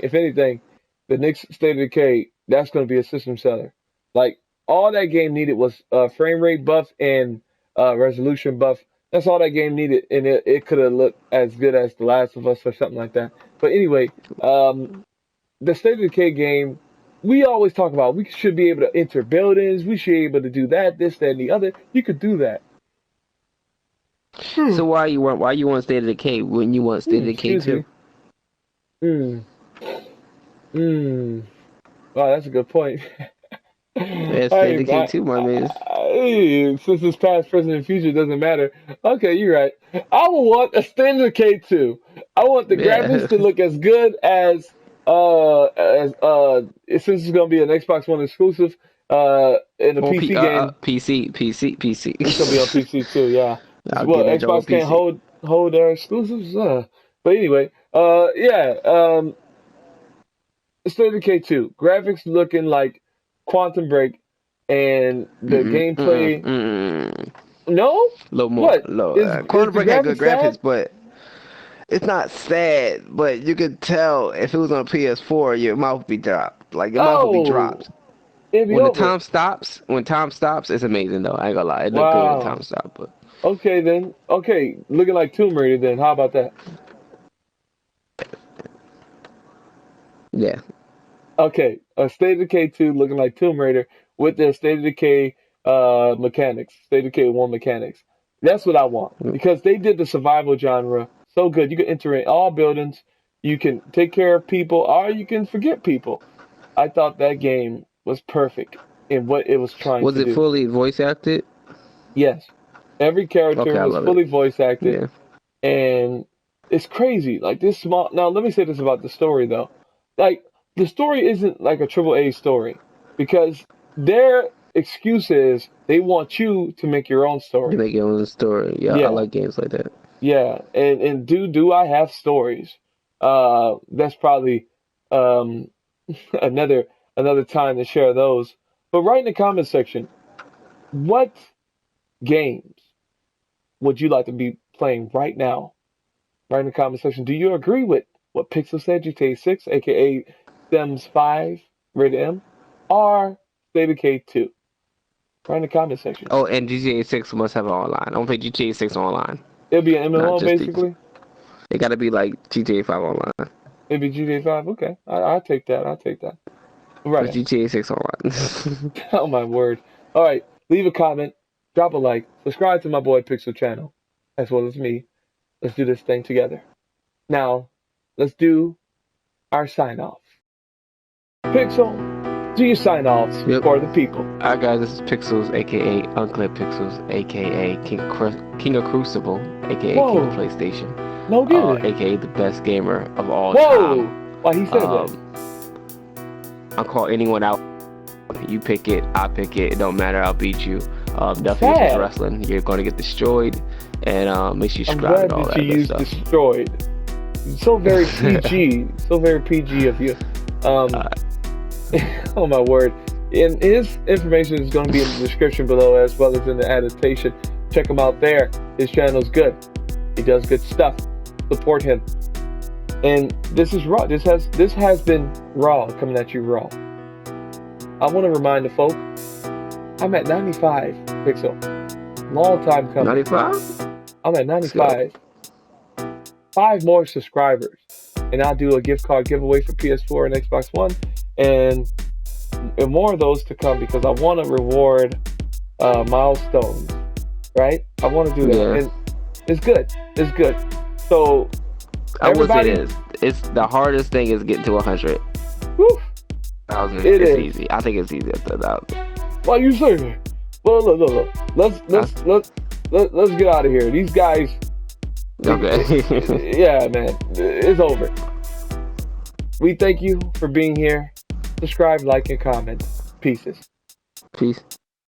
the next State of Decay, that's going to be a system seller. Like all that game needed was frame rate buff and resolution buff. That's all that game needed, and it could have looked as good as The Last of Us or something like that. But anyway, the State of Decay game, we always talk about we should be able to enter buildings, we should be able to do that, this, that, and the other. You could do that. So why you want State of Decay when you want State of Decay Excuse me. 2? Wow, that's a good point. Yeah, State of Decay 2, my man. Since it's past, present, and future, it doesn't matter. Okay, you're right. I will want a State of Decay 2. I want the graphics to look as good as since it's gonna be an Xbox One exclusive in a PC game. PC. It's gonna be on PC too. Yeah. I'll Well, get that on Xbox can't PC. hold their exclusives. But anyway, yeah. State of Decay 2 graphics looking like Quantum Break, and the gameplay. No, A little more. what Quantum Break had good graphics, sad? but it's not sad. But you could tell if it was on PS4, your mouth would be dropped. Like your mouth would be dropped. It'd be When over. time stops, it's amazing though. I ain't gonna lie, it looked good when time stopped. But Okay then. Okay, looking like Tomb Raider then. How about that? yeah, Okay, a State of Decay 2 looking like Tomb Raider with their State of Decay mechanics, State of Decay 1 mechanics. That's what I want because they did the survival genre so good. You can enter in all buildings, you can take care of people, or you can forget people. I thought that game was perfect in what it was trying was to it do. fully voice acted? Yes, every character Okay, I was love fully it. voice acted, Yeah, and it's crazy. Like this small. Now, let me say this about the story though. Like the story isn't like a triple A story because their excuse is they want you to make your own you story. make your own story. Yeah, I Yeah, like games like that. yeah. And do I have stories? That's probably um another another time to share those. But write in the comment section, what games would you like to be playing right now? Write in the comment section. Do you agree with what Pixel said, GTA 6, aka Sims 5, rated M, or State of Decay 2? Write in the comment section. Oh, and GTA 6 must have it online. I don't play GTA 6 online, It'll be an not MMO just the. basically. It got to be like GTA 5 online, It'll be GTA 5. Okay, I'll take that. I'll take that. but Right. GTA 6 online. Oh my word. All right. Leave a comment, drop a like, subscribe to my boy Pixel channel, as well as me. Let's do this thing together. Now, let's do our sign off. Pixel, do your sign offs Yep. for the people. Alright guys, this is Pixels, aka UnclearPixels, aka King of Crucible, aka Whoa. King of PlayStation, No good. aka the best gamer of all Whoa. time. Why he said that? I'll call anyone out. You pick it, I pick it. It don't matter. I'll beat you. Definitely if Sad. it's wrestling, you're going to get destroyed, and make sure you I'm subscribe glad and all that that you good used stuff. destroyed. So very PG. So very PG of you. Oh my word. And his information is going to be in the description below as well as in the annotation. Check him out there. His channel's good. He does good stuff. Support him. And this is Raw. This has been Raw, coming at you raw. I want to remind the folk, I'm at 95 pixel. Long time coming. 95? I'm at 95. 5 more subscribers, and I'll do a gift card giveaway for PS4 and Xbox One, and more of those to come because I want to reward milestones, right? I want to do that, and it's good. It's good. So I would say this: it's the hardest thing is getting to 100. Whew, it's easy. I think it's easy at 1,000. Why you say that? Well, look. Let's get out of here. These guys. Okay. Yeah, man, it's over. We thank you for being here. Subscribe, like, and comment. Peace.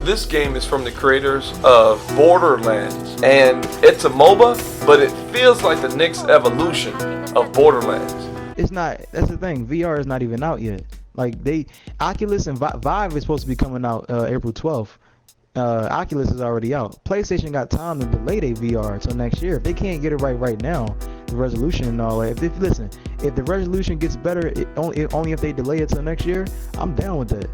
This game is from the creators of Borderlands, and it's a MOBA, but it feels like the next evolution of Borderlands. It's not. That's the thing. VR is not even out yet. Like Oculus and Vive is supposed to be coming out April 12th. Oculus is already out. PlayStation got time to delay their VR until next year. If they can't get it right now, the resolution and all that. If the resolution gets better, only if they delay it till next year, I'm down with that.